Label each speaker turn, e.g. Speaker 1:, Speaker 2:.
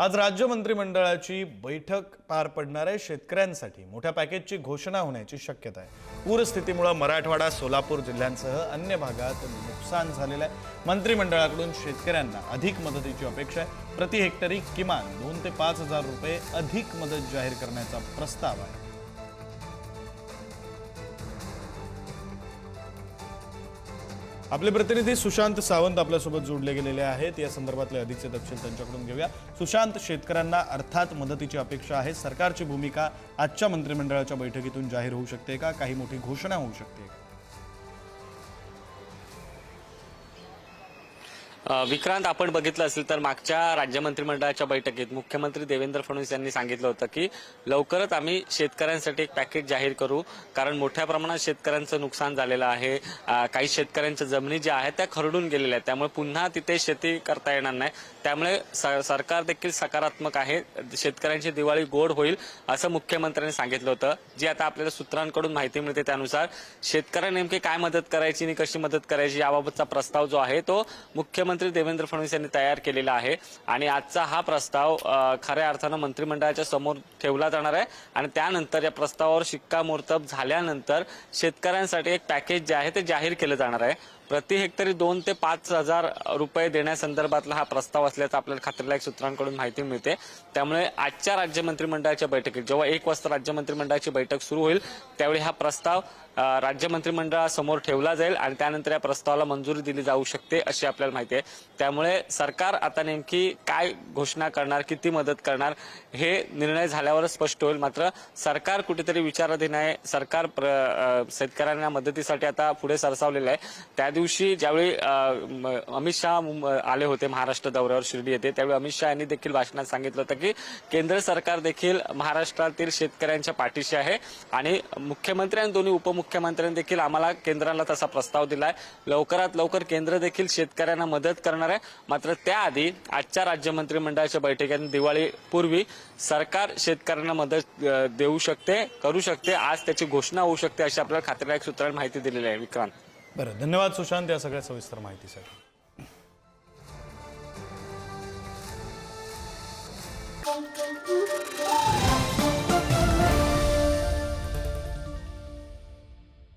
Speaker 1: आज राज्य मंत्रिमंडळाची बैठक पार पडणार आहे। शेतकऱ्यांसाठी मोठ्या पॅकेजची घोषणा होण्याची शक्यता आहे। पूरस्थितीमुळे मराठवाडा, सोलापूर जिल्ह्यांसह अन्य भागात नुकसान झालेलं आहे। मंत्रिमंडळाकडून शेतकऱ्यांना अधिक मदतीची अपेक्षा आहे। प्रति हेक्टरी किमान 2 ते 5 हजार रुपये अधिक मदत जाहीर करण्याचा प्रस्ताव आहे। आपले प्रतिनिधी सुशांत सावंत आपल्यासोबत जोडले गेलेले आहेत। या संदर्भातले अधिकचे तपशील त्यांच्याकडून घेऊया। सुशांत, शेतकऱ्यांना अर्थात मदतीची अपेक्षा आहे। सरकारची भूमिका आजच्या मंत्रिमंडळाच्या बैठकीतून जाहीर होऊ शकते का? काही मोठी घोषणा होऊ शकते का?
Speaker 2: विक्रांत, आपण बघितलं असेल तर मागच्या राज्य मंत्रिमंडळाच्या बैठकीत मुख्यमंत्री देवेंद्र फडणवीस यांनी सांगितलं होतं की लवकरच आम्ही शेतकऱ्यांसाठी एक पॅकेज जाहीर करू, कारण मोठ्या प्रमाणात शेतकऱ्यांचं नुकसान झालेलं आहे। काही शेतकऱ्यांच्या जमिनी ज्या आहेत त्या खरडून गेलेल्या आहेत, त्यामुळे पुन्हा तिथे शेती करता येणार नाही। त्यामुळे सरकार देखील सकारात्मक आहे, शेतकऱ्यांची दिवाळी गोड होईल असं मुख्यमंत्र्यांनी सांगितलं होतं। जी आता आपल्याला सूत्रांकडून माहिती मिळते त्यानुसार शेतकऱ्यांना नेमकी काय मदत करायची आणि कशी मदत करायची याबाबतचा प्रस्ताव जो आहे तो मुख्यमंत्री देवेंद्र फडणवीस यांनी तयार केलेला आहे आणि आजचा हा प्रस्ताव खऱ्या अर्थानं मंत्रिमंडळाच्या समोर ठेवला जाणार आहे आणि त्यानंतर या प्रस्तावावर शिक्कामोर्तब झाल्यानंतर शेतकऱ्यांसाठी एक पॅकेज जे आहे ते जाहीर केलं जाणार आहे। प्रति हेक्टरी 2 ते 5 हजार रुपये देण्यासंदर्भातला हा प्रस्ताव असल्याचं आपल्याला खात्रीलायक सूत्रांकडून माहिती मिळते। त्यामुळे आजच्या राज्य मंत्रिमंडळाच्या बैठकीत जेव्हा 1 वाजता राज्य मंत्रिमंडळाची बैठक सुरू होईल त्यावेळी हा प्रस्ताव राज्य मंत्रिमंडळासमोर ठेवला जाईल आणि त्यानंतर या प्रस्तावाला मंजुरी दिली जाऊ शकते अशी आपल्याला माहिती आहे। त्यामुळे सरकार आता नेमकी काय घोषणा करणार, किती मदत करणार हे निर्णय झाल्यावरच स्पष्ट होईल। मात्र सरकार कुठेतरी विचाराधीन आहे। सरकार शेतकऱ्यांना मदतीसाठी आता पुढे सरसावलेलं आहे। त्या दिवशी ज्यावेळी अमित शहा आले होते महाराष्ट्र दौऱ्यावर शिर्डी येथे, त्यावेळी अमित शहा यांनी देखील भाषणात सांगितलं होतं की केंद्र सरकार देखील महाराष्ट्रातील शेतकऱ्यांच्या पाठीशी आहे आणि मुख्यमंत्री आणि दोन्ही उपमुख्यमंत्र्यांनी देखील आम्हाला केंद्राला तसा प्रस्ताव दिलाय। लवकरात लवकर केंद्र देखील शेतकऱ्यांना मदत करणार आहे। मात्र त्याआधी आजच्या राज्य मंत्रिमंडळाच्या बैठकीत दिवाळीपूर्वी सरकार शेतकऱ्यांना मदत देऊ शकते, करू शकते। आज त्याची घोषणा होऊ शकते अशी आपल्याला खात्रीलायक सूत्रांनी माहिती दिलेली आहे। विक्रांत,
Speaker 1: बरं, धन्यवाद सुशांत या सगळ्या सविस्तर माहितीसाठी।